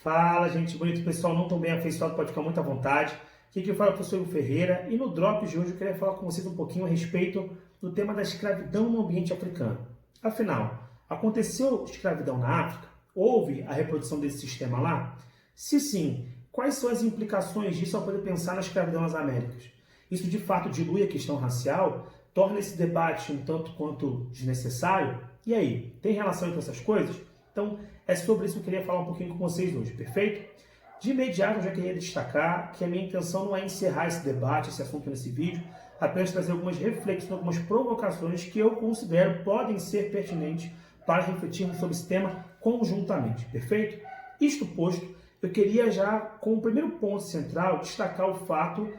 Fala, gente bonita, pessoal, não tão bem afeiçoado, pode ficar muito à vontade. Aqui quem fala é o professor Hugo Ferreira e no Drops de hoje eu queria falar com vocês um pouquinho a respeito do tema da escravidão no ambiente africano. Afinal, aconteceu escravidão na África? Houve a reprodução desse sistema lá? Se sim, quais são as implicações disso ao poder pensar na escravidão nas Américas? Isso de fato dilui a questão racial? Torna esse debate um tanto quanto desnecessário? E aí, tem relação entre essas coisas? Então, é sobre isso que eu queria falar um pouquinho com vocês hoje, perfeito? De imediato, eu já queria destacar que a minha intenção não é encerrar esse debate, esse assunto nesse vídeo, apenas trazer algumas reflexões, algumas provocações que eu considero podem ser pertinentes para refletirmos sobre esse tema conjuntamente, perfeito? Isto posto, eu queria já, como primeiro ponto central, destacar o fato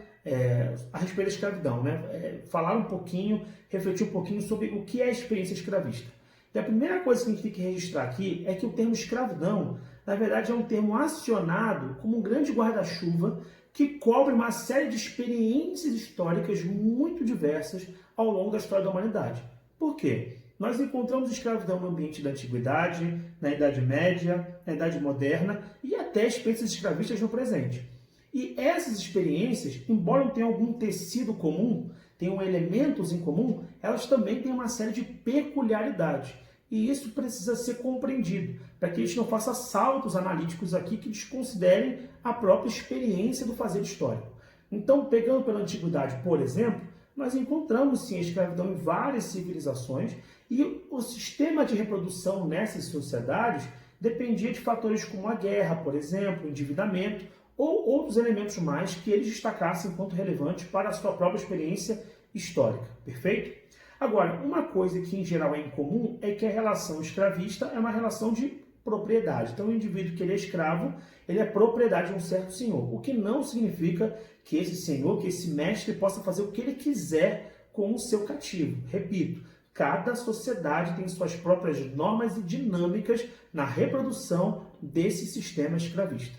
a respeito da escravidão, né? Falar um pouquinho, refletir um pouquinho sobre o que é a experiência escravista. E a primeira coisa que a gente tem que registrar aqui é que o termo escravidão, na verdade, é um termo acionado como um grande guarda-chuva que cobre uma série de experiências históricas muito diversas ao longo da história da humanidade. Por quê? Nós encontramos escravidão no ambiente da Antiguidade, na Idade Média, na Idade Moderna e até experiências escravistas no presente. E essas experiências, embora não tenham algum tecido comum, tenham elementos em comum, elas também têm uma série de peculiaridades. E isso precisa ser compreendido, para que a gente não faça saltos analíticos aqui que desconsiderem a própria experiência do fazer histórico. Então, pegando pela Antiguidade, por exemplo, nós encontramos sim a escravidão em várias civilizações e o sistema de reprodução nessas sociedades dependia de fatores como a guerra, por exemplo, o endividamento ou outros elementos mais que eles destacassem enquanto relevantes para a sua própria experiência histórica, perfeito? Agora, uma coisa que em geral é incomum é que a relação escravista é uma relação de propriedade. Então, o indivíduo que ele é escravo, ele é propriedade de um certo senhor, o que não significa que esse senhor, que esse mestre possa fazer o que ele quiser com o seu cativo. Repito, cada sociedade tem suas próprias normas e dinâmicas na reprodução desse sistema escravista.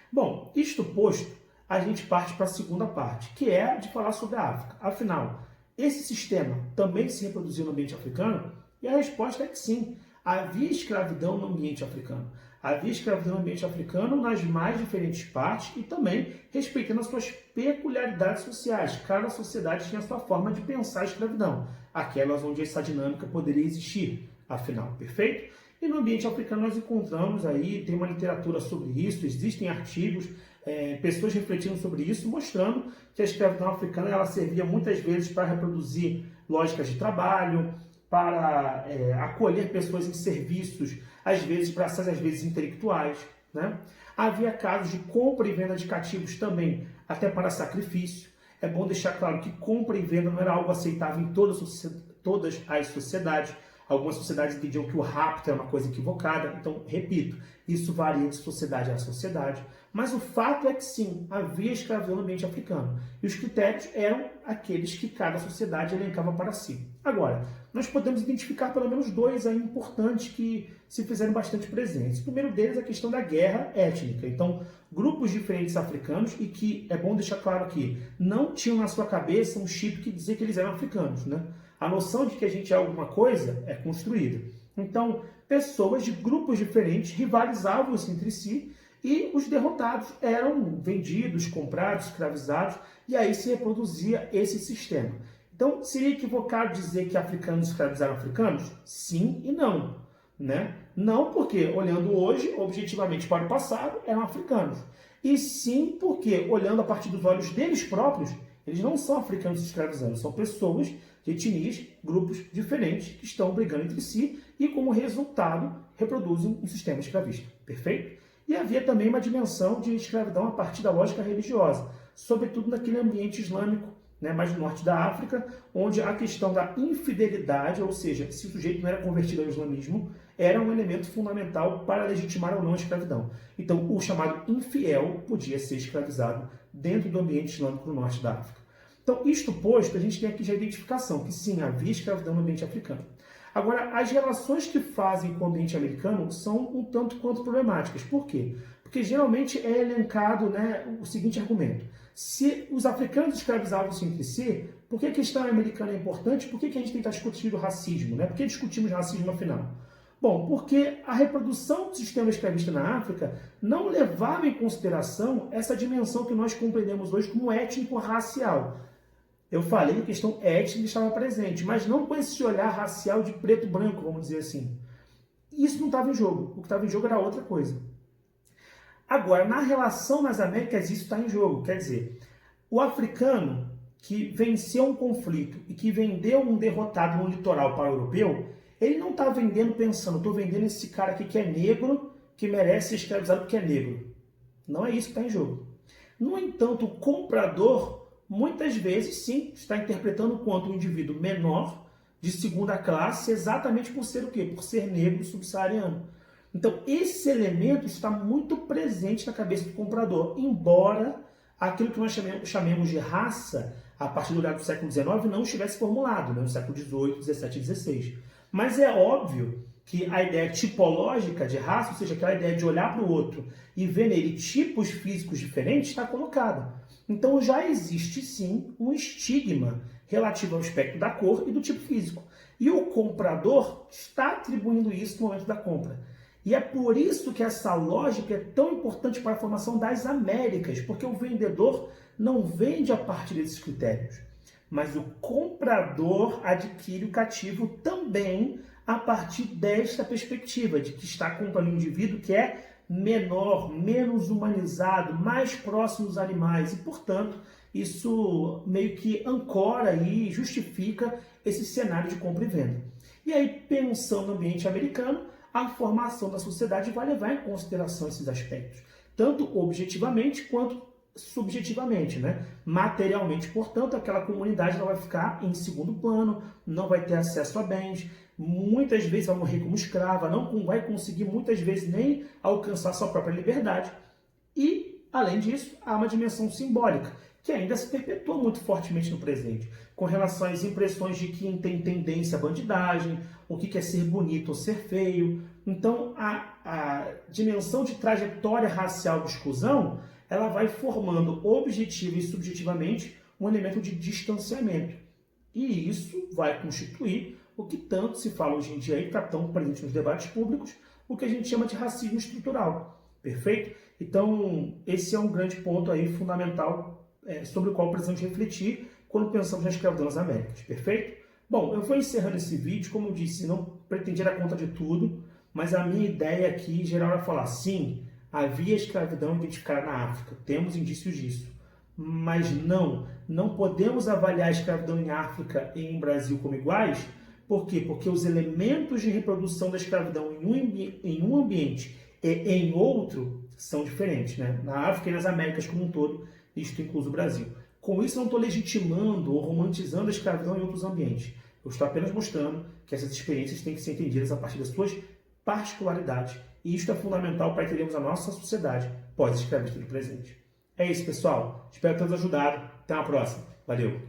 Bom, isto posto, a gente parte para a segunda parte, que é de falar sobre a África. Afinal, esse sistema também se reproduziu no ambiente africano? E a resposta é que sim. Havia escravidão no ambiente africano. Havia escravidão no ambiente africano nas mais diferentes partes e também respeitando as suas peculiaridades sociais. Cada sociedade tinha a sua forma de pensar a escravidão, aquelas onde essa dinâmica poderia existir, afinal, perfeito? E no ambiente africano nós encontramos aí, tem uma literatura sobre isso, existem artigos, pessoas refletindo sobre isso, mostrando que a escravidão africana ela servia muitas vezes para reproduzir lógicas de trabalho, para acolher pessoas em serviços, às vezes braçais, às vezes intelectuais, né? Havia casos de compra e venda de cativos também, até para sacrifício. É bom deixar claro que compra e venda não era algo aceitável em todas as sociedades. Algumas sociedades entendiam que o rapto era uma coisa equivocada. Então, repito, isso varia de sociedade a sociedade. Mas o fato é que sim, havia escravidão no ambiente africano. E os critérios eram aqueles que cada sociedade elencava para si. Agora, nós podemos identificar pelo menos dois aí importantes que se fizeram bastante presentes. O primeiro deles é a questão da guerra étnica. Então, grupos diferentes africanos e que, é bom deixar claro aqui, não tinham na sua cabeça um chip que dizia que eles eram africanos, né? A noção de que a gente é alguma coisa é construída. Então, pessoas de grupos diferentes rivalizavam entre si e os derrotados eram vendidos, comprados, escravizados, e aí se reproduzia esse sistema. Então, seria equivocado dizer que africanos escravizaram africanos? Sim e não, né? Não porque, olhando hoje, objetivamente para o passado, eram africanos. E sim porque, olhando a partir dos olhos deles próprios, eles não são africanos escravizando, são pessoas de etnias, grupos diferentes que estão brigando entre si e, como resultado, reproduzem um sistema escravista. Perfeito? E havia também uma dimensão de escravidão a partir da lógica religiosa, sobretudo naquele ambiente islâmico, né, mais no norte da África, onde a questão da infidelidade, ou seja, se o sujeito não era convertido ao islamismo, era um elemento fundamental para legitimar ou não a escravidão. Então, o chamado infiel podia ser escravizado dentro do ambiente islâmico no norte da África. Então, isto posto, a gente tem aqui já a identificação que sim, havia escravidão no ambiente africano. Agora, as relações que fazem com o ambiente americano são um tanto quanto problemáticas. Por quê? Porque geralmente é elencado, né, o seguinte argumento. Se os africanos escravizavam-se entre si, por que a questão americana é importante? Por que a gente tem que estar discutindo racismo? Né? Por que discutimos racismo afinal? Bom, porque a reprodução do sistema escravista na África não levava em consideração essa dimensão que nós compreendemos hoje como étnico-racial. Eu falei que a questão étnica estava presente, mas não com esse olhar racial de preto-branco, vamos dizer assim. Isso não estava em jogo. O que estava em jogo era outra coisa. Agora, na relação nas Américas, isso está em jogo. Quer dizer, o africano que venceu um conflito e que vendeu um derrotado no litoral para o europeu, ele não está vendendo pensando, estou vendendo esse cara aqui que é negro, que merece ser escravizado porque é negro. Não é isso que está em jogo. No entanto, o comprador, muitas vezes, sim, está interpretando quanto um indivíduo menor, de segunda classe, exatamente por ser o quê? Por ser negro subsaariano. Então, esse elemento está muito presente na cabeça do comprador, embora aquilo que nós chamemos de raça, a partir do século XIX, não estivesse formulado, né? No século XVIII, XVII e XVI. Mas é óbvio que a ideia tipológica de raça, ou seja, aquela ideia de olhar para o outro e ver nele tipos físicos diferentes, está colocada. Então já existe sim um estigma relativo ao aspecto da cor e do tipo físico. E o comprador está atribuindo isso no momento da compra. E é por isso que essa lógica é tão importante para a formação das Américas, porque o vendedor não vende a partir desses critérios, mas o comprador adquire o cativo também a partir desta perspectiva, de que está comprando um indivíduo que é menor, menos humanizado, mais próximo dos animais, e, portanto, isso meio que ancora e justifica esse cenário de compra e venda. E aí, pensando no ambiente americano, a formação da sociedade vai levar em consideração esses aspectos, tanto objetivamente quanto subjetivamente, né? Materialmente, portanto, aquela comunidade ela vai ficar em segundo plano, não vai ter acesso a bens, muitas vezes vai morrer como escrava, não vai conseguir muitas vezes nem alcançar sua própria liberdade. E, além disso, há uma dimensão simbólica, que ainda se perpetua muito fortemente no presente, com relação às impressões de quem tem tendência à bandidagem, o que é ser bonito ou ser feio. Então, a dimensão de trajetória racial de exclusão, ela vai formando objetiva e subjetivamente um elemento de distanciamento. E isso vai constituir o que tanto se fala hoje em dia, e está tão presente nos debates públicos, o que a gente chama de racismo estrutural. Perfeito? Então, esse é um grande ponto aí fundamental sobre o qual precisamos refletir quando pensamos na escravidão nas Américas. Perfeito? Bom, eu vou encerrando esse vídeo. Como eu disse, não pretendia dar conta de tudo, mas a minha ideia aqui, em geral, é falar, sim, havia escravidão identificada na África, temos indícios disso, mas não podemos avaliar a escravidão em África e em Brasil como iguais. Por quê? Porque os elementos de reprodução da escravidão em um ambiente e em outro são diferentes, né? Na África e nas Américas como um todo, isto incluso o Brasil. Com isso, eu não estou legitimando ou romantizando a escravidão em outros ambientes. Eu estou apenas mostrando que essas experiências têm que ser entendidas a partir das suas particularidades, e isto é fundamental para entendermos a nossa sociedade pós-escravista do presente. É isso, pessoal. Espero ter nos ajudado. Até a próxima. Valeu!